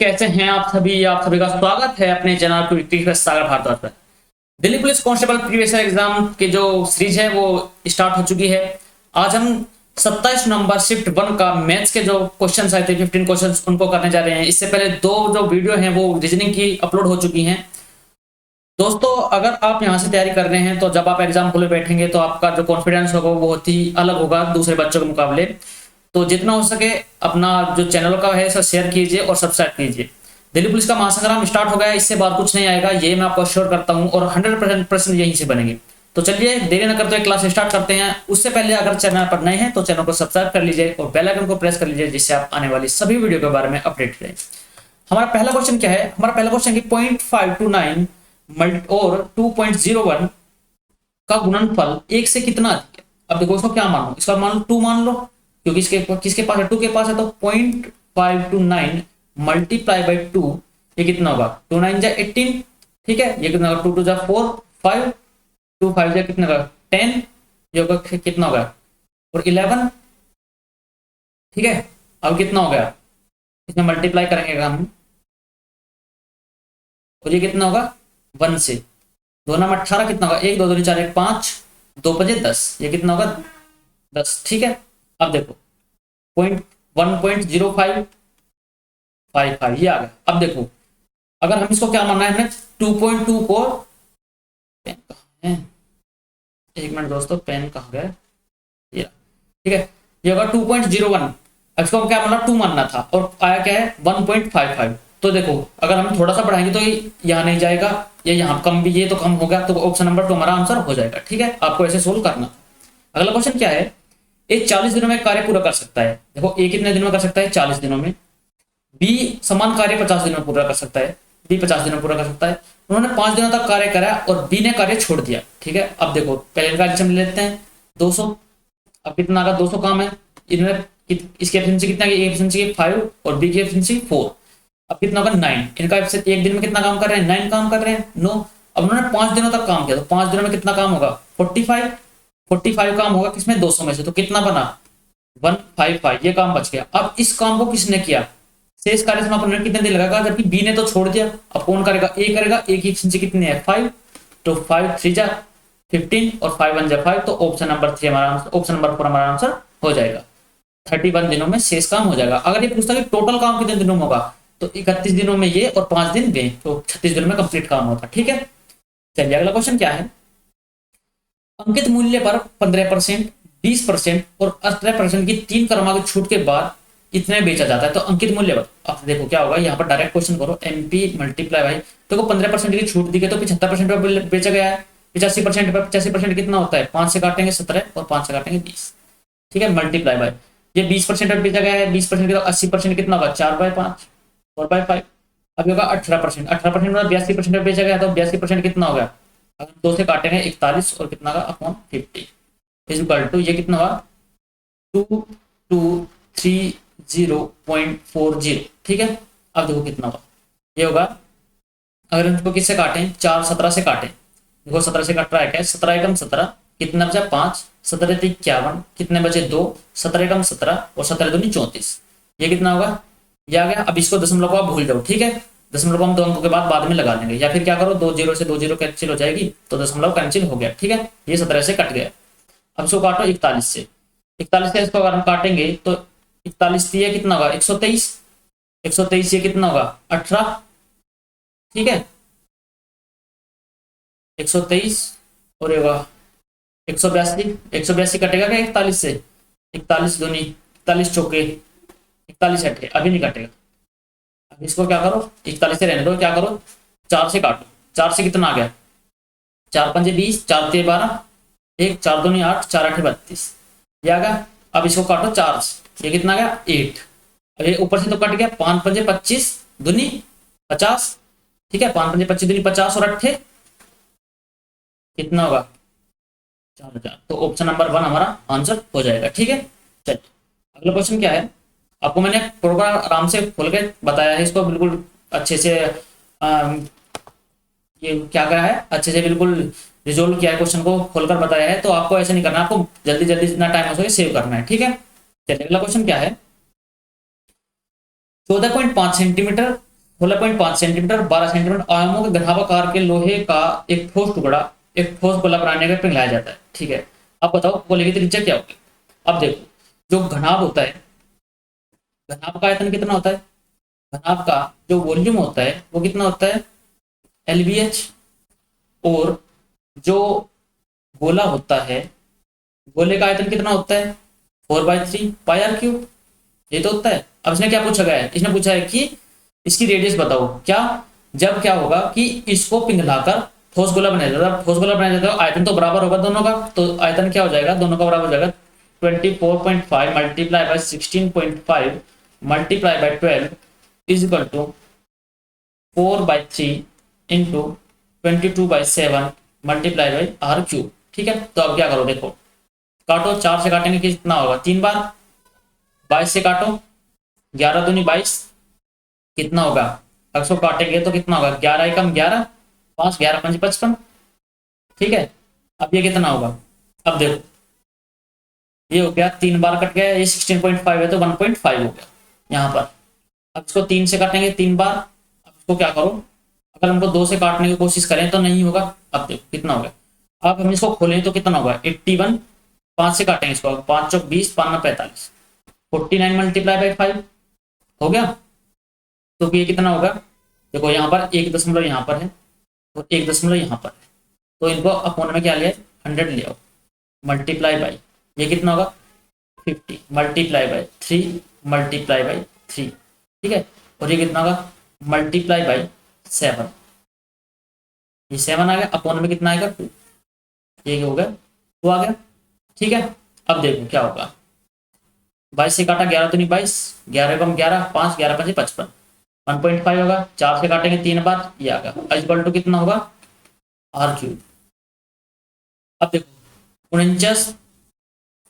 कैसे हैं आप सभी का स्वागत है अपने चैनल क्विक पे सागर भारद्वाज पर। Delhi police constable previous year exam की जो सीरीज है वो स्टार्ट हो चुकी है। आज हम 27 नंबर शिफ्ट 1 का मैथ्स के जो क्वेश्चंस आए थे 15 क्वेश्चंस उनको करने जा रहे हैं। इससे पहले दो जो वीडियो हैं वो रीजनिंग की अपलोड हो चुकी हैं। दोस्तों अगर आप यहाँ से तैयारी कर रहे हैं तो जब आप एग्जाम खोले बैठेंगे तो आपका जो कॉन्फिडेंस होगा वो बहुत ही अलग होगा दूसरे बच्चों के मुकाबले। तो जितना हो सके अपना जो चैनल का है इसे शेयर कीजिए और सब्सक्राइब कीजिए। दिल्ली पुलिस का महासंग्राम स्टार्ट हो गया, इससे बाद कुछ नहीं आएगा, ये मैं आपको श्योर करता हूँ और 100% यहीं से बनेगी। तो चलिए देरी न करते हुए क्लास स्टार्ट करते हैं। उससे पहले अगर चैनल पर नए हैं तो चैनल को सब्सक्राइब कर लीजिए और बेल आइकन को प्रेस कर लीजिए जिससे आप आने वाली सभी वीडियो के बारे में अपडेट रहें। हमारा पहला क्वेश्चन क्या है? हमारा पहला क्वेश्चन है 0.529 और 2.01 का गुणनफल 1 से कितना अधिक है। अब देखो इसको क्या मान लो, इसका मान लो 2 मान लो, क्योंकि इसके किसके पास है? 2 के पास है। तो 0.529 मल्टीप्लाई बाई 2 ये कितना होगा? 2 9 जा 18, ठीक है। ये कितना होगा? 2 2 जा 4 5, 2 5 जा कितना होगा? 10, ये होगा कितना होगा? और 11, ठीक है। अब कितना हो गया? इसमें मल्टीप्लाई करेंगे हम और ये कितना होगा? 1 से 2 नाम 18 कितना होगा? 1 2 2 4 1 5 2 5 10, ये कितना होगा? 10, ठीक है। अब देखो 1.0555 ये आ गया। अब देखो अगर हम इसको क्या मानना है, हमें 2.2 को पेन कहाँ है? एक मिनट दोस्तों, पेन कहाँ गया? ये ठीक है, ये होगा 2.01। अब इसको हम क्या मानना? 2 मानना था और आया क्या है? 1.55। तो देखो अगर हम थोड़ा सा बढ़ाएंगे तो ये यहाँ नहीं जाएगा, ये यहाँ कम भी, ये तो कम हो गया, तो ऑप्शन नंबर 2 हमारा आंसर हो जाएगा, ठीक है। आपको ऐसे सोल्व करना। अगला क्वेश्चन क्या है? ए 40 दिनों में कार्य पूरा कर सकता है। देखो ए कितने दिनों में कर सकता है? 40 दिनों में। बी समान कार्य 50 दिनों में पूरा कर सकता है। बी 50 दिनों में पूरा कर सकता है। उन्होंने 5 दिनों तक कार्य करा और बी ने कार्य छोड़ दिया, ठीक है। अब देखो पहले इनका एल्सियम ले लेते हैं 200। अब कितना का 200 काम है, इन्होंने इसकी एफिशिएंसी कितना की? एफिशिएंसी 5 और बी की एफिशिएंसी 4। अब कितना होगा? 9। इनका एक दिन में कितना काम कर रहे हैं? 9 काम कर रहे हैं, 9। अब उन्होंने 5 दिनों तक काम किया तो 5 दिनों में कितना काम होगा? 45 काम होगा किसमें? 200 में से। तो कितना बना? 155, ये काम बच गया। अब इस काम को किसने किया? शेष कार्य समापन में कितने दिन लगेगा? जबकि बी ने तो छोड़ दिया। अब कौन करेगा? ए करेगा। ए की एफिशिएंसी कितनी है? 5। तो 5 3 जा 15 और 5 1 जा 5। तो ऑप्शन नंबर 3 हमारा आंसर, ऑप्शन नंबर 4 हमारा आंसर हो जाएगा। 31 दिनों में शेष काम हो जाएगा। अगर ये पूछता है कि टोटल काम कितने दिनों में होगा, तो 31 दिनों में ये और 5 दिन वे, तो 36 दिनों में कंप्लीट काम होता, ठीक है। चलिए अगला क्वेश्चन क्या है? अंकित मूल्य पर 15%, 20% और 18% की 3 क्रमांक छूट के बाद इतने बेचा जाता है। तो अंकित मूल्य पर अब देखो क्या होगा, यहाँ पर डायरेक्ट क्वेश्चन करो, एमपी मल्टीप्लाई बाई, देखो 15% की छूट दी गई तो 75% पे बेचा गया है। 85% पे 85% कितना होता है? 5 से काटेंगे 17 और 5 से काटेंगे 20, ठीक है। मल्टीप्लाई बाई ये 20% पे बेचा गया है, 20% के 80% कितना होगा? 4/5 4/5। अब होगा 18%, 18% में 82% पे बेचा गया तो 82% कितना होगा? अगर 2 से काटेंगे 41 और कितना का अपॉन 50 इक्वल टू ये कितना होगा? 2230.40, ठीक है। अब देखो कितना होगा, ये होगा अगर इनको किससे काटें? 4 17 से काटें, देखो 17 से कट रहा है क्या? 17 एकम 17, कितना बचा? 5, 17 51, कितने बचे? 2, 17 एकम 17 और 17 दूनी 34, ये कितना होगा? ये आ गया। अब इसको दशमलव को आप भूल जाओ, ठीक है। दशमलव हम 2 अंकों के बाद में लगा देंगे, या फिर क्या करो 2 0 से 2 0 कैंसिल हो जाएगी तो दशमलव कैंसिल हो गया, ठीक है। ये 17 से कट गया। अब इसको काटो 41 से, 41 से इसको अगर हम काटेंगे तो 41 ये कितना होगा? 123, 123 ये कितना होगा? 18, ठीक है। 123 और होगा 182, 182 कटेगा क्या 41 से? 41 दूनी 41 चौके 41 हटे, अभी नहीं कटेगा। अब इसको क्या करो? 41 से रहने दो, क्या करो? 4 से काटो, 4 से कितना आ गया? 4 5 20, 4 3 12, 1 4 2 8, 4 8 32, ये आ गया। अब इसको काटो 4 से, ये कितना आ गया? 8। अब ये ऊपर से तो कट गया, 5 5 25 दूनी 50, ठीक है। 5 5 25 दूनी 50 और 8 कितना होगा? 4000। तो ऑप्शन नंबर 1 हमारा आंसर हो जाएगा, ठीक है। चलिए अगला क्वेश्चन क्या है? आपको मैंने प्रोग्राम आराम से खोल के बताया है, इसको बिल्कुल अच्छे से ये क्या करा है, अच्छे से बिल्कुल रिजोल्व किया है, क्वेश्चन को खोलकर बताया है। तो आपको ऐसे नहीं करना, आपको जल्दी जल्दी जितना टाइम हो सके सेव करना है, ठीक है। चलिए अगला क्वेश्चन क्या है? 14.5 सेंटीमीटर 16.5 सेंटीमीटर 12 सेंटीमीटर आयामों के घनाभार के लोहे का एक ठोस टुकड़ा एक ठोस गोला बनाने का पिघलाया जाता है। ठीक है, अब बताओ गोले की त्रिज्या क्या होगी। अब देखो, जो घनाभ होता है, घनाभ का आयतन कितना होता है, घनाभ का जो वॉल्यूम होता है वो कितना होता है, LBH। और जो गोला होता है, गोले का आयतन कितना होता है, 4/3 πr³ ये तो होता है। अब इसने क्या पूछा गया है, इसने पूछा है कि इसकी रेडियस बताओ। क्या, जब क्या होगा कि इसको पिघलाकर ठोस गोला बनाया जाता है, ठोस गोला बनाया जाता है, आयतन तो बराबर होगा दोनों का, तो आयतन क्या हो जाएगा, दोनों का बराबर हो जाएगा। 24.5 multiply by 16.5 multiply by 12 is equal to 4/3 into 22/7 multiply by R³ ठीक है। तो अब क्या करो, देखो काटो, 4 से काटेंगे कितना होगा, 3 बार, 22 से काटो, 11 दूनी 22 कितना होगा, अगर इसको काटेंगे तो कितना होगा, 11 एकम 11, 5 11 5 55 ठीक है। अब ये कितना होगा, अब देखो ये हो गया, 3 बार कट गया, ये 16.5 है तो 1.5 हो गया यहाँ पर। अब इसको 3 से काटेंगे 3 बार, अब इसको क्या करो, अगर हमको 2 से काटने की कोशिश करें तो नहीं होगा। अब देखो कितना होगा, अब हम इसको खोलें तो कितना होगा, 81, 5 से काटेंगे इसको, 5 चौक 20, 5 45, 49 मल्टीप्लाई बाई 5 हो गया। तो ये कितना होगा, देखो यहाँ पर 1 दशमलव यहाँ पर है और 1 दशमलव यहाँ पर है, तो इनको अपोन में क्या लिया, 100 ले आओ, मल्टीप्लाई बाई ये कितना होगा 50 मल्टीप्लाई बाई 3 मल्टीप्लाई बाई 3 ठीक है। और ये कितना होगा मल्टीप्लाई बाई 7, ये 7 आ गया, अपोन में कितना आएगा 2, ये हो गया 2 आ गया ठीक है। अब देखो क्या होगा, 22 से काटा 11 तो नहीं 22, 11 कम 11, 5 11 5 55, 1.5 होगा, 4 से काटेंगे 3 बार, ये आ गया इक्वल टू कितना होगा R³। अब देखो 49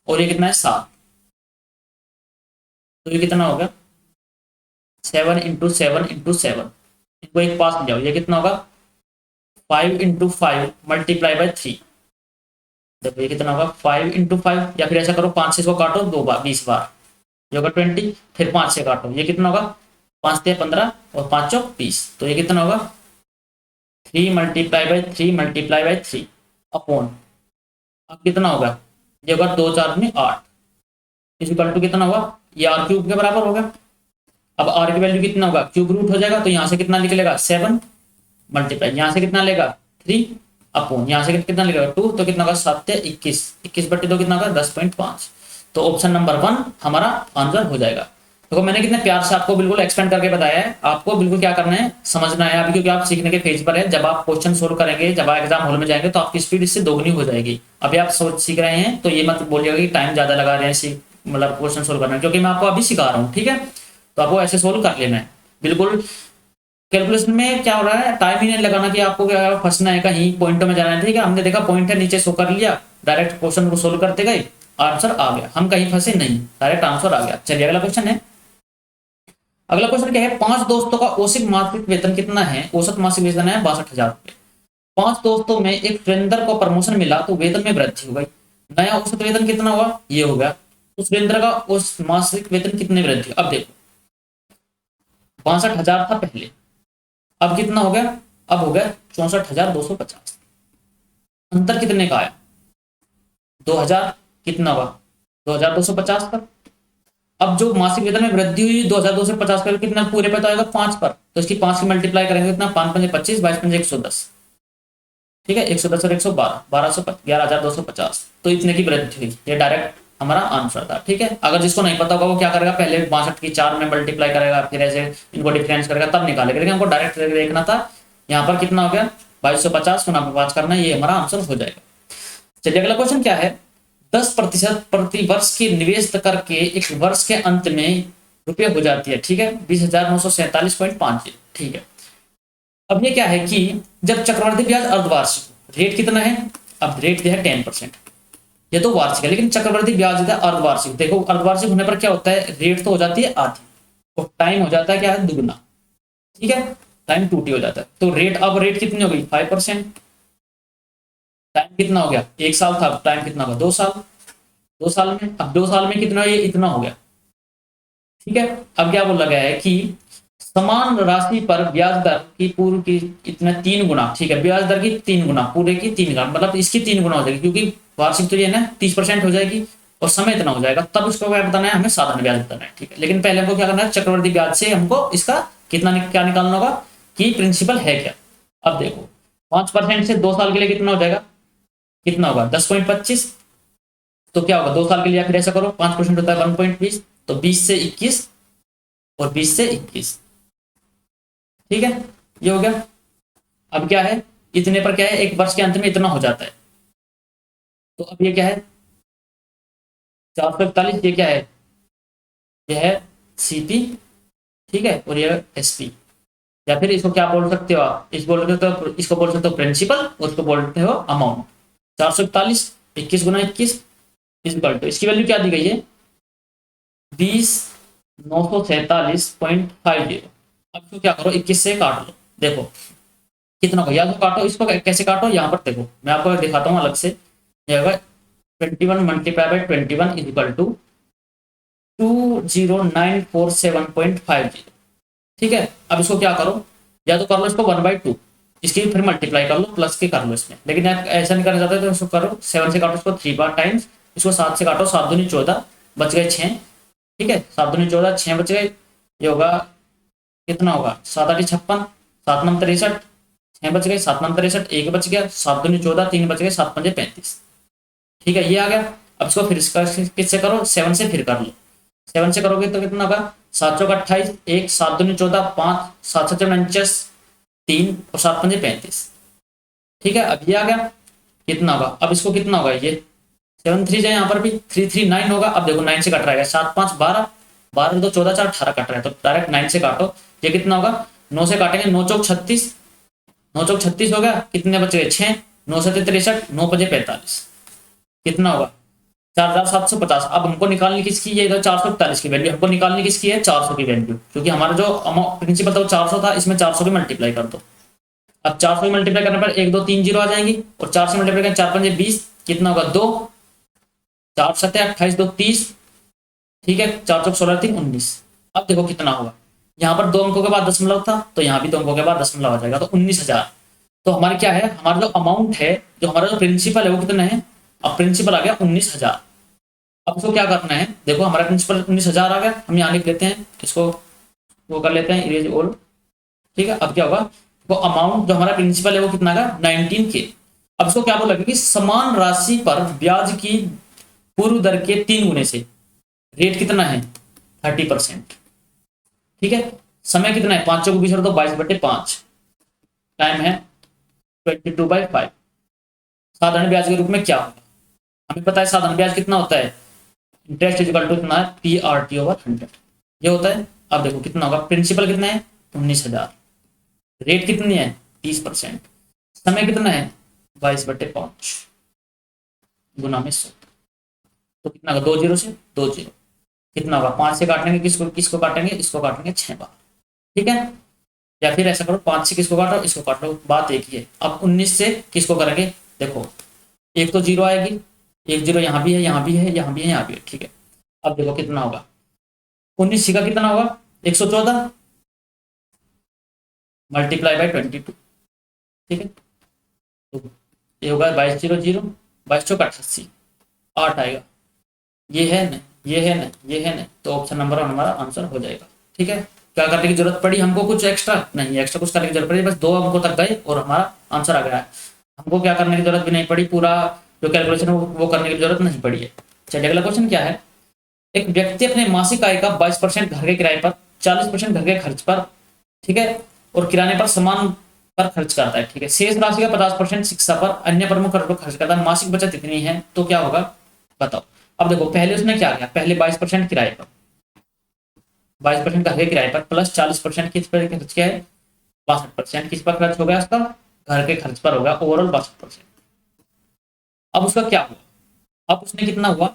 और ये कितना है 7, तो ये कितना होगा 7 इंटू 7 इंटू 7, इनको एक पास में जाओ, ये कितना होगा 5 इंटू 5 मल्टीप्लाई बाई 3, देखो ये कितना होगा 5 इंटू 5, या फिर ऐसा करो 5 से इसको काटो 2 बार 20 बार, ये होगा 20, फिर 5 से काटो, ये कितना होगा 5 से 15 और 5 चौक 20, तो ये कितना होगा 3 multiply by 3 multiply by 3 upon, अब कितना होगा, ये होगा 2 4 में 8 इस इक्वल टू कितना होगा, ये R³ के बराबर होगा। अब R की वैल्यू कितना होगा, क्यूब रूट हो जाएगा, तो यहाँ से कितना निकलेगा 7 मल्टीप्लाई, यहाँ से कितना लेगा 3 अपॉन, यहाँ से कितना लेगा 2, तो कितना होगा 7 21, 21/2 कितना होगा 10.5। तो ऑप्शन नंबर 1 हमारा आंसर हो जाएगा। देखो मैंने कितने प्यार से आपको बिल्कुल एक्सप्लेन करके बताया है, आपको बिल्कुल क्या करना है समझना है अभी, क्योंकि आप सीखने के फेज पर है। जब आप क्वेश्चन सोल्व करेंगे, जब आप एग्जाम हॉल में जाएंगे तो आपकी स्पीड इससे दोगुनी हो जाएगी। अभी आप सोच सीख रहे हैं तो ये मत बोलिएगा कि टाइम ज्यादा लगा रहे हैं मतलब क्वेश्चन सोल्व करने में, क्योंकि मैं आपको अभी सिखा रहा हूँ ठीक है। तो आपको ऐसे सोल्व कर लेना है बिल्कुल। कैलकुलेशन में क्या हो रहा है, टाइम ही नहीं लगाना कि आपको क्या फंसना है कहीं पॉइंटों में जाना है ठीक है। हमने देखा पॉइंट है नीचे शो कर लिया, डायरेक्ट क्वेश्चन को सोल्व करते गए, आंसर आ गया, हम कहीं फंसे नहीं, डायरेक्ट आंसर आ गया। चलिए अगला क्वेश्चन है, अगला क्वेश्चन क्या है, 5 दोस्तों का औसत मासिक वेतन कितना है, औसत मासिक वेतन है 62,000 रुपए। 5 दोस्तों में एक सुरेंद्र को प्रमोशन मिला तो वेतन में वृद्धि हो गई, नया औसत वेतन कितना हुआ, ये हो गया। तो सुरेंद्र का उस मासिक वेतन कितने वृद्धि, अब देखो 62,000 था पहले, अब कितना हो गया, अब हो गया 64,250, अंतर कितने का आया 2000, कितना हुआ 2250 का। अब जो मासिक वेतन में वृद्धि हुई 2250 का कितना, पूरे पे तो आएगा 5 पर, तो इसकी 5 की मल्टीप्लाई करेंगे कितना, 5 5 25, 22 5 110 ठीक है, 110 और 112 11,250, तो इतने की वृद्धि हुई, ये डायरेक्ट हमारा आंसर था ठीक है। अगर जिसको नहीं पता होगा वो क्या करेगा, पहले 62 की 4 में मल्टीप्लाई करेगा, फिर ऐसे इनको डिफरेंस करेगा तब निकालेगा, लेकिन हमको डायरेक्ट देखना था। यहाँ पर कितना हो गया 2250 गुना 5 करना, ये हमारा आंसर हो जाएगा। चलिए अगला क्वेश्चन क्या है, 10% प्रति वर्ष की निवेश करके एक वर्ष के अंत में रुपये हो जाती है ठीक है 20,947.5 ठीक है। अब ये क्या है कि जब चक्रवृद्धि ब्याज अर्धवार्षिक, रेट कितना है, अब रेट दिया है 10%, ये तो वार्षिक है, लेकिन चक्रवृद्धि ब्याज देता है अर्धवार्षिक। देखो अर्धवार्षिक होने पर क्या होता है, रेट तो हो जाती है आधी, तो टाइम हो जाता है क्या है दुगना ठीक है, टाइम 2t हो जाता है। तो रेट, अब रेट कितनी हो गई 5%, टाइम कितना हो गया 1 साल था, अब टाइम कितना होगा 2 साल, 2 साल में, अब 2 साल में कितना, ये इतना हो गया ठीक है। अब क्या बोला गया है कि समान राशि पर ब्याज दर की पूर्व की इतना 3 गुना, ठीक है, ब्याज दर की 3 गुना, पूरे की 3 गुना, मतलब इसकी 3 गुना हो जाएगी, क्योंकि वार्षिक तो ये ना 30% हो जाएगी और समय इतना हो जाएगा, तब उसको क्या बताना है, हमें साधारण ब्याज बताना है, ठीक है। लेकिन पहले हमको क्या करना है, चक्रवृद्धि ब्याज से हमको इसका कितना क्या निकालना होगा कि प्रिंसिपल है क्या। अब देखो 5% से 2 साल के लिए कितना हो जाएगा, कितना होगा 10.25, तो क्या होगा 2 साल के लिए, फिर ऐसा करो 5% होता है 1.20, तो 20 से 21 और 20 से 21, ठीक है, ये हो गया। अब क्या है, इतने पर क्या है, एक वर्ष के अंत में इतना हो जाता है, तो अब ये क्या है 441, ये क्या है, ये है सीपी, ठीक है, और ये एसपी, या फिर इसको क्या बोल सकते हो आप, इसको बोल सकते हो प्रिंसिपल और इसको बोलते हो अमाउंट। 441 21 × 21 इक्वल टू, इसकी वैल्यू क्या दी गई है 20,947.50। अब इसको क्या करो 21 से काट लो, देखो कितना हो, या तो काटो इसको, कैसे काटो यहाँ पर देखो, मैं आपको दिखाता हूँ अलग से, ये होगा 21 मल्टीप्लाई बाई 21 इक्वल टू 20,947.50, ठीक है। अब इसको क्या करो, या तो कर लो इसको 1/2, इसकी फिर मल्टीप्लाई कर लो, प्लस के कर लो इसमें, लेकिन आप ऐसा नहीं करना चाहते तो इसको करो 7 से काटो इसको 3 बार टाइम्स, इसको 7 से काटो, 7 दूनी 14, बच गए 6, ठीक है, 7 दूनी 14, 6 बच गए, ये होगा कितना होगा 7 8 56, 7 9 63, 6 बच गए, 7 9 63, 1 बच गया, 7 दूनी 14, 3 बच गए, 7 5 35, ठीक है, ये आ गया। अब इसको फिर इसका किससे करो 7 से फिर कर लो, 7 से करोगे तो कितना होगा 7 चौक 28, 1 7 दूनी 14, 5 7 7 49, 3 और 7 5 35, ठीक है। अब ये आ गया कितना होगा, अब इसको कितना होगा, ये 7 3 जाए यहाँ पर भी 3 3 9 होगा। अब देखो 9 से कट रहा है, 7 5 12, 12 2 14 4 18 कट रहा है, तो डायरेक्ट 9 से काटो, ये कितना होगा 9 से काटेंगे 9 चौक 36, 9 चौक 36 हो गया, कितने बच गए 6, 9 7 63, 9 5 45, कितना होगा 4,750। अब हमको निकालनी किसकी, ये 441 की वैल्यू हमको निकालनी किसकी है 400 की वैल्यू, क्योंकि हमारा जो प्रिंसिपल था वो 400 था, इसमें 400 की मल्टीप्लाई कर दो। अब 400 की मल्टीप्लाई करने पर 1 2 3 जीरो आ जाएंगी, और 4 से मल्टीप्लाई करें 4 5 20, कितना होगा 2, 4 7 28 2 30, ठीक है, 4 चौक 16 3 19। अब देखो कितना होगा, यहाँ पर 2 अंकों के बाद दशमलव था, तो यहाँ भी 2 अंकों के बाद दशमलव आ जाएगा, तो 19,000। तो हमारे क्या है, हमारा जो अमाउंट है, जो हमारा जो प्रिंसिपल है वो कितना है, अब प्रिंसिपल आ गया 19,000। अब इसको क्या करना है, देखो हमारा प्रिंसिपल 19,000 आ गया, हम यहाँ लिख लेते हैं इसको, वो कर लेते हैं इरेज ऑल, ठीक है। अब क्या होगा, वो अमाउंट जो हमारा प्रिंसिपल है वो कितना का 19K। अब इसको क्या बोला कि समान राशि पर ब्याज की पूर्व दर के 3 गुने से, रेट कितना है 30%, ठीक है, समय कितना है 5 को 20 और 22/5, टाइम है 22/5। साधारण ब्याज के रूप में क्या होगा, हमें पता है साधारण ब्याज कितना होता है, इंटरेस्ट इक्वल टू कितना है PRT/100, ये होता है। अब देखो कितना होगा, प्रिंसिपल कितना है 19,000, रेट कितनी है 30%, समय कितना है 22/5 गुना में 100, तो कितना होगा 2 जीरो से 2 जीरो, कितना होगा 5 से काटेंगे किसको, किसको काटेंगे, इसको काटेंगे 6 बार, ठीक है। या फिर ऐसा करो 5 से किसको काटो, इसको काटो, बात एक ही है। अब 19 से किसको करेंगे, देखो एक तो जीरो आएगी, एक जीरो यहाँ भी है, यहाँ भी है, यहाँ भी है, यहाँ भी है, ठीक है। अब देखो कितना होगा 19 का कितना होगा 114 मल्टीप्लाई बाई 22, ठीक है, तो ये होगा 2200, 22 चौक 88, 8 आएगा, ये है ना, ये है ना, ये है ना, तो ऑप्शन नंबर 1 हमारा आंसर हो जाएगा, ठीक है। क्या करने की जरूरत पड़ी हमको, कुछ एक्स्ट्रा नहीं, एक्स्ट्रा कुछ करने की जरूरत पड़ी, बस 2 अंकों तक गए और हमारा आंसर आ गया है, हमको क्या करने की जरूरत भी नहीं पड़ी, पूरा जो कैलकुलेशन है वो करने की जरूरत नहीं पड़ी है। चलिए अगला क्वेश्चन क्या है, एक व्यक्ति अपने मासिक आय का 22% घर के किराए पर, 40% घर के खर्च पर, ठीक है, और किराने पर सामान पर खर्च करता है, ठीक है, शेष राशि का 50% शिक्षा पर, अन्य प्रमुख खर्च पर खर्च करता है, मासिक बचत इतनी है, तो क्या होगा बताओ। अब देखो पहले उसने क्या किया, पहले 22% किराए पर, 22% घर के किराए पर, प्लस 40% किस पर खर्च किया है, 62% किस पर खर्च हो गया उसका, घर के खर्च पर होगा, ओवरऑल 62%। अब उसका क्या हुआ, अब उसने कितना हुआ,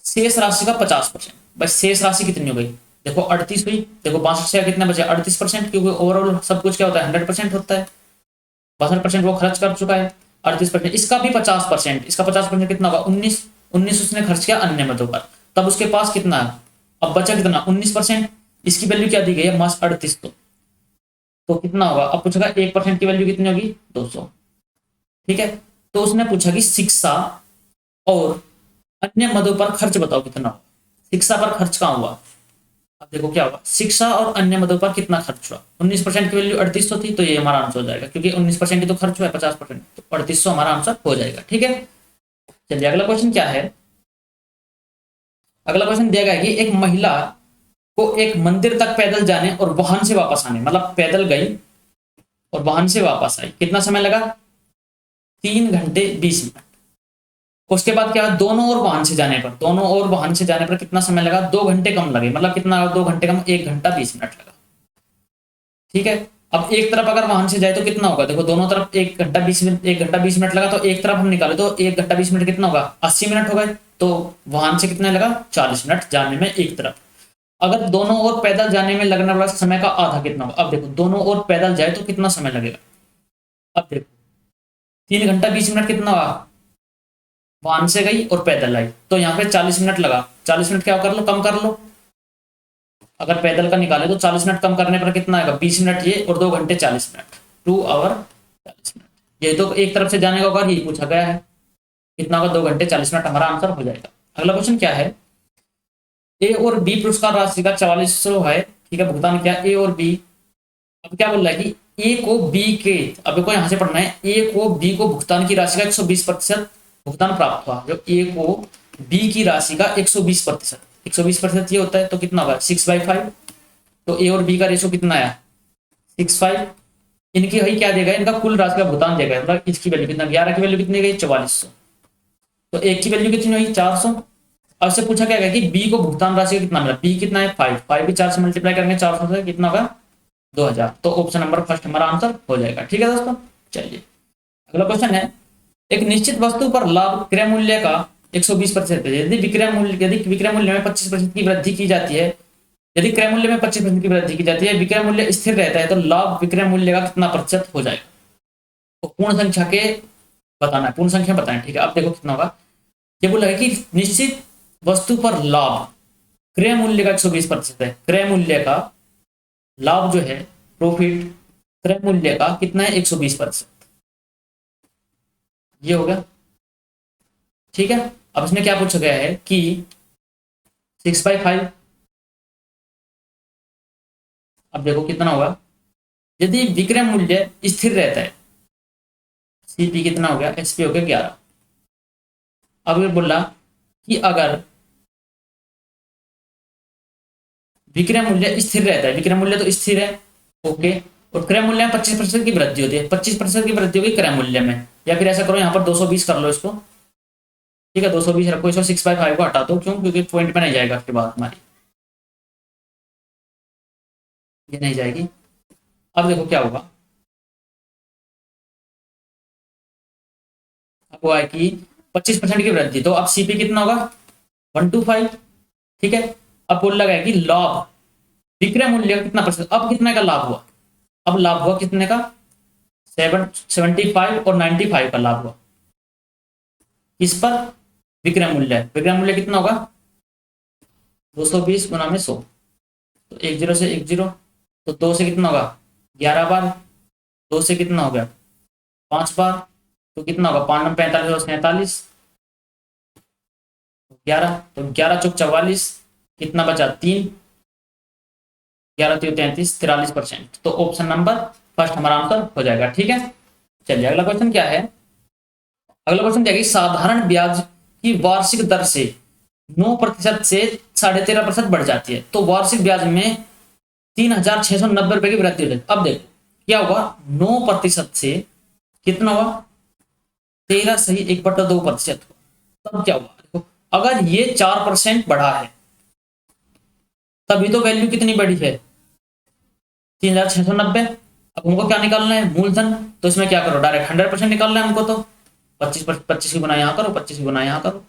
शेष राशि का 50%, बस शेष राशि कितनी हो गई, देखो 38 हुई, देखो 62 से कितना बचा 38%, क्योंकि ओवरऑल सब कुछ क्या होता है 100% होता है, 62% वो खर्च कर चुका है, 38%, इसका भी 50%, इसका 50% कितना होगा 19 उसने खर्च किया अन्य मदों पर, तब उसके पास कितना है, अब बचा कितना 19%, इसकी वैल्यू क्या दी गई है, मास 3800। तो कितना होगा, अब पूछेगा 1% की वैल्यू कितनी होगी, 200। ठीक है, तो उसने पूछा कि शिक्षा और अन्य मदों पर खर्च बताओ कितना हुआ। शिक्षा पर खर्च कहाँ हुआ, अब देखो क्या होगा, शिक्षा और अन्य मदों पर कितना खर्च हुआ। 19% की वैल्यू 3800 थी, तो ये हमारा आंसर हो जाएगा, क्योंकि 19% ही तो खर्च हुआ है, 50%, तो 3800 हमारा आंसर हो जाएगा। ठीक है, चलिए अगला क्वेश्चन क्या है। अगला क्वेश्चन दिया गया है कि एक महिला को एक मंदिर तक पैदल जाने और वाहन से वापस आने, मतलब पैदल गई और वाहन से वापस आई, कितना समय लगा, 3 घंटे 20 मिनट। उसके बाद क्या, दोनों और वाहन से जाने पर कितना समय लगा, 2 घंटे कम लगे, मतलब कितना, 2 घंटे कम, 1 घंटा 20 मिनट लगा। ठीक है, अब एक तरफ अगर वाहन से जाए तो कितना होगा, देखो दोनों तरफ 1 घंटा 20 मिनट, 1 घंटा 20 मिनट लगा, तो एक तरफ हम निकाले तो 1 घंटा 20 मिनट कितना होगा, 80 मिनट हो गए। तो वाहन से कितना लगा, 40 मिनट जाने में एक तरफ। अगर दोनों ओर पैदल जाने में लगने वाला समय का आधा कितना होगा, अब देखो दोनों ओर पैदल जाए तो कितना समय लगेगा, अब देखो 3 घंटा 20 मिनट कितना हुआ, वाहन से गई और पैदल आई, तो यहाँ पे 40 मिनट लगा। 40 मिनट क्या कर लो, कम कर लो, अगर पैदल का निकाले तो 40 मिनट कम करने पर कितना आएगा, 20 मिनट ये और 2 घंटे 40 मिनट, 2 आवर 40 मिनट। ये तो एक तरफ से जाने का होगा, यही पूछा गया है, कितना होगा, 2 घंटे 40 मिनट हमारा आंसर हो जाएगा। अगला क्वेश्चन क्या है, ए और बी पुरस्कार राशि का 4400 है, ठीक है, भुगतान किया ए और बी। अब क्या बोल रहा है कि ए को बी के, अब को यहां से पढ़ना है, ए को बी को भुगतान की राशि का 120% भुगतान प्राप्त हुआ। जो ए को बी की राशि का 120%, 120% ये होता है, तो कितना होगा, 6/5। तो ए और बी का रेशो कितना आया, 6:5। इनकी वही क्या देगा, इनका कुल राशि का भुगतान देगा, मतलब इसकी वैल्यू कितना, 11 की वैल्यू कितनी गई, 4400। तो एक की वैल्यू कितनी हुई, 400। अब से पूछा क्या गया कि बी को भुगतान राशि कितना मिला, बी कितना है 5, 5 भी 4 से मल्टीप्लाई करेंगे, 400 से कितना होगा, 2000। तो ऑप्शन नंबर फर्स्ट हमारा आंसर हो जाएगा। ठीक है दोस्तों, चलिए अगला क्वेश्चन है, एक निश्चित वस्तु पर लाभ क्रय मूल्य का 120% है। यदि विक्रय मूल्य में 25% की वृद्धि की जाती है, यदि क्रय मूल्य में 25% की वृद्धि की जाती है, विक्रय मूल्य स्थिर रहता है, तो लाभ विक्रय मूल्य का कितना प्रतिशत हो जाएगा। तो पूर्ण संख्या के बताना है, पूर्ण संख्या बताएं। ठीक है, अब देखो कितना होगा, ये बोला है कि निश्चित वस्तु पर लाभ क्रय मूल्य का 120% है। क्रय मूल्य का लाभ जो है, प्रॉफिट क्रय मूल्य का कितना है, 120%। ये हो गया। ठीक है, अब इसमें क्या पूछा गया है कि 6/5, अब देखो कितना होगा, यदि विक्रय मूल्य स्थिर रहता है, सीपी कितना हो गया, एसपी हो गया 11। अब ये बोला कि अगर विक्रय मूल्य स्थिर रहता है, विक्रय मूल्य तो स्थिर है, ओके, और क्रय मूल्य में 25% की वृद्धि होती है, 25% की वृद्धि होगी क्रय मूल्य में, या फिर ऐसा करो यहाँ पर 220 कर लो इसको। ठीक है, 220 रखो, इसको 6/5 को हटा दो, क्यों, क्योंकि पॉइंट पे नहीं जाएगा उसके बाद हमारी, ये नहीं जाएगी। अब देखो क्या होगा, अब वो है कि 25% की वृद्धि, तो अब सीपी कितना होगा, 125। ठीक है, अब बोल लगा है कि लाभ विक्रय मूल्य का कितना प्रतिशत, अब कितने का लाभ हुआ, अब लाभ हुआ कितने का, 75 और 95 का लाभ हुआ। इस पर विक्रय मूल्य, विक्रय मूल्य कितना होगा, 220 गुना में 100, तो 10 से 10, तो 2 से कितना होगा, 11 बार, 2 से कितना हो गया, 5 बार, तो कितना होगा, 5 में 45 और 47, 11, तो 11 चौक 44, कितना बचा, 3, 11 3 33, 43%। तो ऑप्शन नंबर फर्स्ट हमारा आंसर हो जाएगा। ठीक है, चलिए अगला क्वेश्चन क्या है। अगला क्वेश्चन क्या है कि साधारण ब्याज की वार्षिक दर से 9% से 13.5% बढ़ जाती है, तो वार्षिक ब्याज में 3690 रुपए की वृद्धि हो जाती है। अब देखो क्या होगा, 9% से कितना हुआ, 13 सही 1/2%। तब क्या हुआ, देखो अगर ये 4% बढ़ा है, तभी तो वैल्यू कितनी बड़ी है, 3690। अब हमको क्या निकालना है, मूलधन, तो इसमें क्या करो, डायरेक्ट 100% निकालना है हमको, तो 25 की गुना यहाँ करो, 25 की गुना यहाँ करो,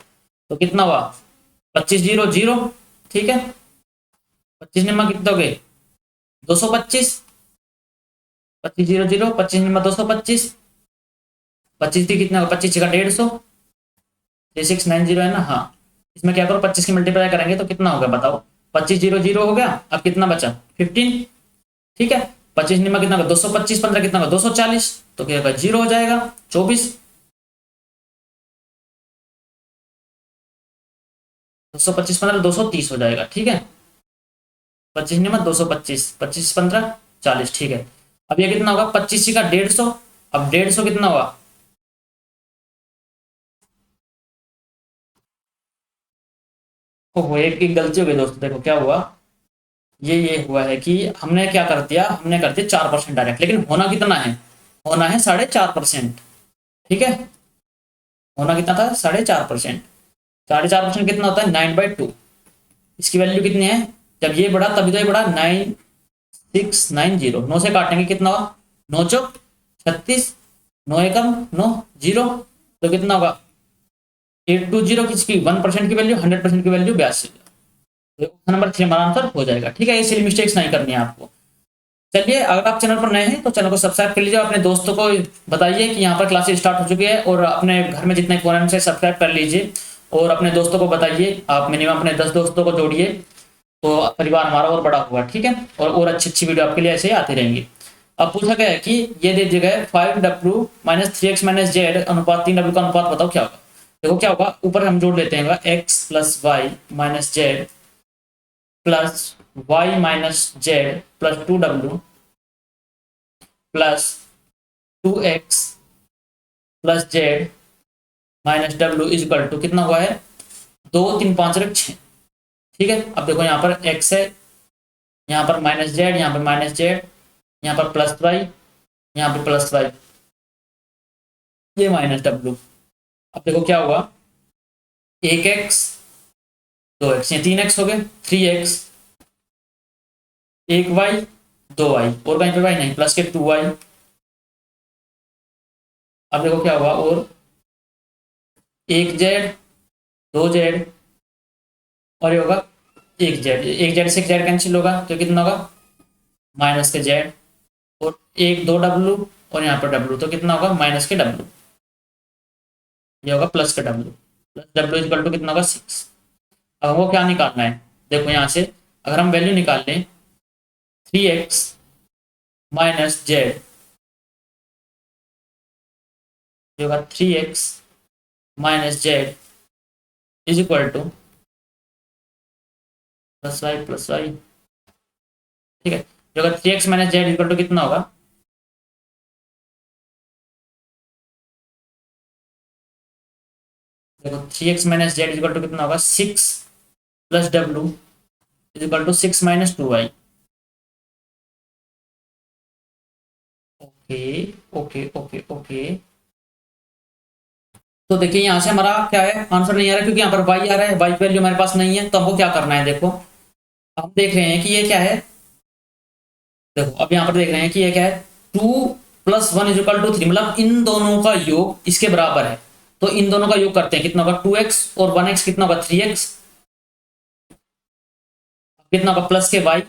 तो कितना हुआ, 25 0 0। ठीक है, 25 निम्मा कितना हो गए, 225, 25 0 0, 25 निम्मा 225, 25 थी कितना, 25 का 150, 3690 है ना, हाँ। इसमें क्या करो, 25 की मल्टीप्लाई करेंगे तो कितना होगा बताओ, 25 0 0 हो गया। अब कितना बचा 15। ठीक है, 25 निमा कितना 225, 15 कितना 240, तो क्या होगा 0 हो जाएगा 24। 225 15 230 हो जाएगा। ठीक है, 25 निमा 225, 25 15 40। ठीक है, अब ये कितना होगा 25 का 150। अब 150 कितना हुआ, ओहो एक गलती हो गई दोस्तों। देखो क्या हुआ, ये हुआ है कि हमने क्या कर दिया, हमने कर दिया 4% डायरेक्ट, लेकिन होना कितना है, होना है 4.5%। ठीक है, होना कितना था 4.5%। 4.5% कितना होता है 9/2। इसकी वैल्यू कितनी है, जब ये बढ़ा तभी तो ये बढ़ा 9690। 9 से काटेंगे कितना होगा 9 चौक 36, 9 एकम 9 0, तो कितना होगा 820। किसकी 1% की वैल्यू, 100% की वैल्यू 82। ऑप्शन नंबर 3 हमारा आंसर हो जाएगा। ठीक है, ये सिली मिस्टेक्स नहीं करनी है आपको। चलिए, अगर आप चैनल पर नए हैं तो चैनल को सब्सक्राइब कर लीजिए, अपने दोस्तों को बताइए कि यहाँ पर क्लासेस स्टार्ट हो चुकी है, और अपने घर में जितने फोन से सब्सक्राइब कर लीजिए और अपने दोस्तों को बताइए। आप मिनिमम अपने 10 दोस्तों को जोड़िए, तो परिवार हमारा और बड़ा हुआ। ठीक है, और अच्छी अच्छी वीडियो आपके लिए ऐसे ही आती रहेंगी। अब पूछा गया है कि ये दे दिया गया 5W - 3x - z अनुपात 3W का अनुपात बताओ क्या होगा। देखो क्या होगा, ऊपर हम जोड़ लेते हैं x + y - z plus y - z plus 2W plus 2x plus z minus W is equal to कितना हुआ है 2 3 5 6। ठीक है, अब देखो यहाँ पर x है, यहाँ पर -z, यहाँ पर -z, यहाँ पर +y, यहाँ पर +y, ये -w। अब देखो क्या हुआ 1x 2x, ये 3x हो गए, 3x 1y 2y, और कहीं पे y नहीं, प्लस के 2y। अब देखो क्या हुआ, और 1z 2z, और ये होगा 1z, 1z से 1z कैंसिल होगा तो कितना होगा माइनस के z, और 1 2w, और यहाँ पर w, तो कितना होगा माइनस के w, ये होगा प्लस का w, plus w equal to कितना होगा 6। अब हमको क्या निकालना है, देखो यहाँ से अगर हम वैल्यू निकाल लें 3x माइनस z, ये होगा 3x minus z is equal to plus Y. ठीक है, जो अगर 3x minus Z equal to कितना होगा, देखो 3x minus Z equal to कितना होगा 6 plus W is equal to 6 - 2y। Okay okay okay okay, तो देखिए यहाँ से हमारा क्या है आंसर नहीं आ रहा, क्योंकि यहाँ पर y आ रहा है, y की वैल्यू हमारे पास नहीं है। तो हमको क्या करना है, देखो हम देख रहे हैं कि ये क्या है, देखो अब यहाँ पर देख रहे हैं कि ये क्या है 2 + 1 इज इक्वल टू 3, मतलब इन दोनों का योग इसके बराबर है। तो इन दोनों का योग करते हैं, कितना होगा 2x, और 1x कितना होगा 3x, कितना होगा प्लस के y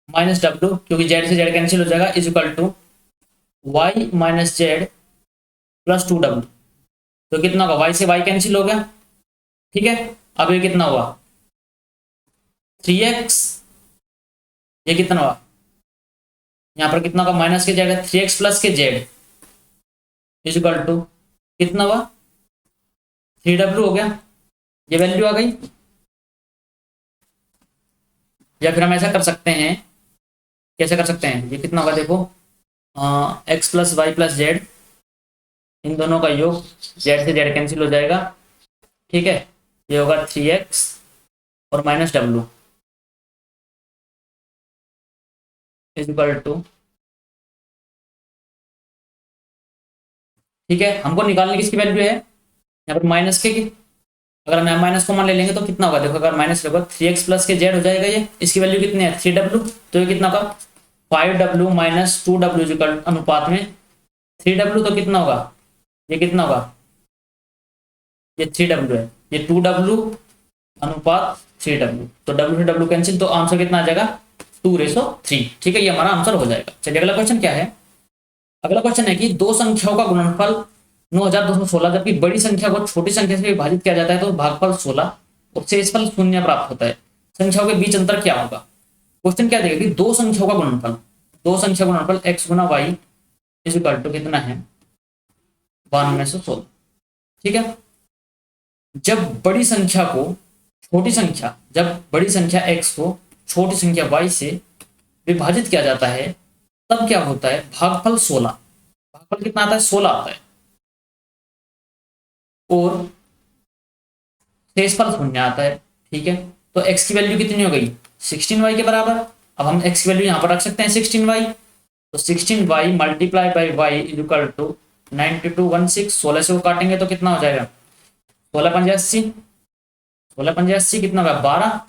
माइनस डब्ल्यू, क्योंकि z से z कैंसिल हो जाएगा, is equal to y minus Z plus 2w। तो कितना होगा y से y कैंसिल हो गया। ठीक है, अब ये कितना हुआ 3x, ये कितना हुआ यहाँ पर कितना होगा माइनस के जेड है, 3x प्लस के जेड इज इक्वल टू कितना हुआ 3w हो गया, ये वैल्यू आ गई। या फिर हम ऐसा कर सकते हैं, कैसे कर सकते हैं, ये कितना होगा देखो x plus y plus z, इन दोनों का योग z से z कैंसिल हो जाएगा। ठीक है, ये होगा 3x और minus W is equal to, ठीक है, हमको निकालने की इसकी वैल्यू है यहाँ पर माइनस के, अगर हम यहाँ माइनस कॉमन ले लेंगे तो कितना होगा, देखो अगर माइनस होगा 3x प्लस के जेड हो जाएगा, ये इसकी वैल्यू कितनी है 3w, तो ये कितना होगा 5w माइनस 2w अनुपात में 3w, तो कितना होगा ये कितना होगा, ये 3w है, ये 2w अनुपात 3w, तो w से w कैंसिल, तो आंसर कितना आ जाएगा 2:3। ठीक है, ये हमारा आंसर हो जाएगा। चलिए अगला क्वेश्चन क्या है, अगला क्वेश्चन है कि दो संख्याओं का गुणनफल 9216, जबकि बड़ी संख्या को छोटी संख्या से विभाजित किया जाता है तो भागफल 16 और शेषफल 0 प्राप्त होता है। संख्याओं के बीच अंतर क्या होगा। क्वेश्चन क्या देगा कि दो संख्याओं का गुणनफल, दो संख्या गुणनफल x गुना वाई इज इक्वल टू कितना है 9216। ठीक है, जब बड़ी संख्या को छोटी संख्या, जब बड़ी संख्या x को छोटी संख्या y से विभाजित किया जाता है तब क्या होता है, भागफल 16, भागफल कितना आता है 16 आता है, और शेषफल 0 आता है। ठीक है, तो x की वैल्यू कितनी हो गई 16y के बराबर। अब हम x की वैल्यू यहाँ पर रख सकते हैं 16y, तो 16y multiply by Y is equal to 9216। 16 से वो काटेंगे तो कितना हो जाएगा 16 पंजे 80, 16 पंजे 80 कितना होगा 12,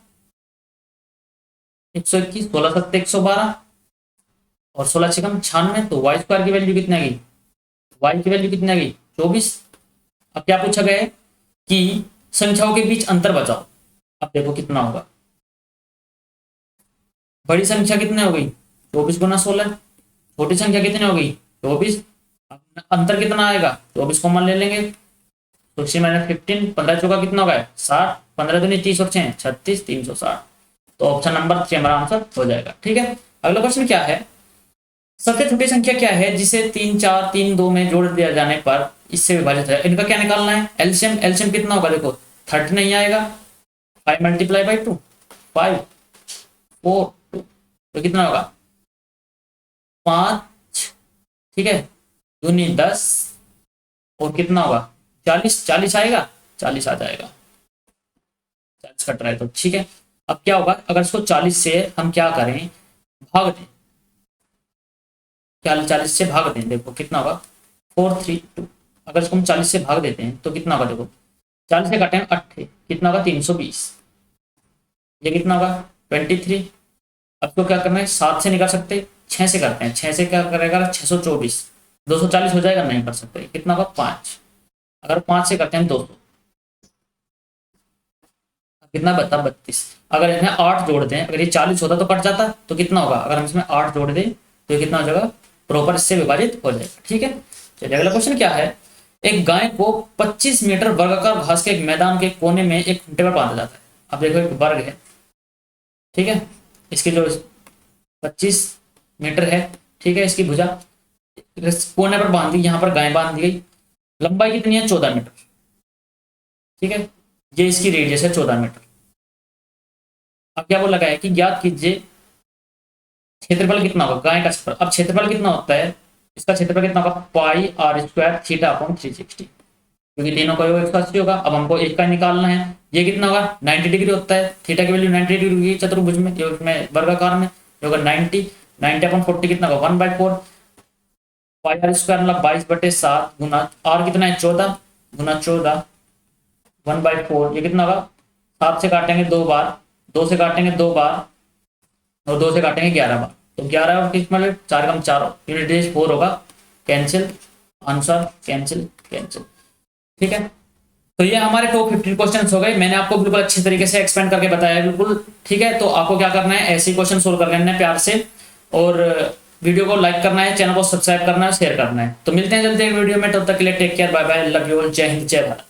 121, 16 सत्ते 112 और 16 छकम 96, तो वाई स्क्वायर की वैल्यू कितनी आ गई, वाई की वैल्यू कितनी आ गई 24। अब क्या पूछा गया है कि संख्याओं के बीच अंतर बताओ। अब देखो कितना होगा, बड़ी संख्या कितनी हो गई 24 गुना 16, छोटी संख्या कितनी हो गई 24, अंतर कितना आएगा 24 कॉमन ले लेंगे, 16 माइनस 15, 15 चौका कितना होगा 60, 15 दूनी 30 और 6 36, 360। तो ऑप्शन नंबर 3 हमारा आंसर हो जाएगा। ठीक है, अगला क्वेश्चन क्या है, सबसे छोटी संख्या क्या है जिसे 3 4 3 2 में जोड़ दिया जाने पर इससे विभाजित है। इनका क्या निकालना है, एलसीएम। एलसीएम कितना होगा देखो 30 नहीं आएगा, 5 मल्टीप्लाई बाई 2 5 4 2, तो कितना होगा 5। ठीक है, दूनी 10 और कितना होगा 40, 40 आएगा, 40 आ जाएगा, 40 कट रहा है तो। ठीक है, अब क्या होगा अगर इसको 40 से हम क्या करें भाग दें, क्या 40 से भाग दें, देखो कितना होगा 432। अगर इसको हम 40 से भाग देते हैं तो कितना होगा, देखो 40 से काटें 8 कितना होगा 320, ये कितना होगा 23। अब तो क्या करना है 7 से निकाल सकते, 6 से करते हैं, 6 से क्या करेगा 624, 240 हो जाएगा, नहीं कर सकते, कितना होगा 5। अगर 5 से करते हैं 200, कितना बता 32। अगर इसमें 8 जोड़ दें, अगर ये 40 होता तो कट जाता, तो कितना होगा अगर हम इसमें 8 जोड़ दें तो ये कितना हो जाएगा प्रॉपर इससे विभाजित हो जाएगा। ठीक है, चलिए अगला क्वेश्चन क्या है, एक गाय को 25 मीटर वर्गाकार घास के एक मैदान के कोने में एक खूंटे पर बांधा जाता है। अब देखो एक वर्ग है, ठीक है, इसकी जो 25 मीटर है, ठीक है, इसकी भुजा कोने पर बांध दी, यहाँ पर गाय बांध दी गई, लंबाई कितनी है 14 मीटर। ठीक है, ये इसकी रेडियस है 14 मीटर। अब क्या बोला गया है कि ज्ञात कीजिए क्षेत्रफल कितना होगा गाय का क्षेत्रफल। अब क्षेत्रफल कितना होता है, इसका क्षेत्रफल कितना होगा पाई आर स्क्वायर थीटा अपॉन 360, क्योंकि तीनों का योग 180 होगा। अब हमको एक का निकालना है, ये कितना होगा 90 डिग्री होता है, थीटा की वैल्यू 90 डिग्री होगी चतुर्भुज में, वर्गाकार में होगा 90 अपॉन 40 कितना होगा 1/4, पाई आर स्क्वायर मतलब 22/7 गुना आर कितना है 14 गुना 14 1/4, ये कितना होगा 7 से काटेंगे 2 बार, 2 से काटेंगे 2 बार और 2 से काटेंगे 11 बार, तो 11 और किस मतलब 4 कम 4 यूनिट डेज 4 होगा, कैंसिल, आंसर कैंसिल कैंसिल। ठीक है, तो ये हमारे टॉप 15 क्वेश्चंस हो गए। मैंने आपको बिल्कुल अच्छे तरीके से एक्सप्लेन करके बताया बिल्कुल। ठीक है, तो आपको क्या करना है ऐसे क्वेश्चन सोल्व कर लेना है प्यार से, और वीडियो को लाइक करना है, चैनल को सब्सक्राइब करना है, शेयर करना है। तो मिलते हैं जल्दी एक वीडियो में, तब तक के लिए take care, bye bye, love you all, जय हिंद जय भारत।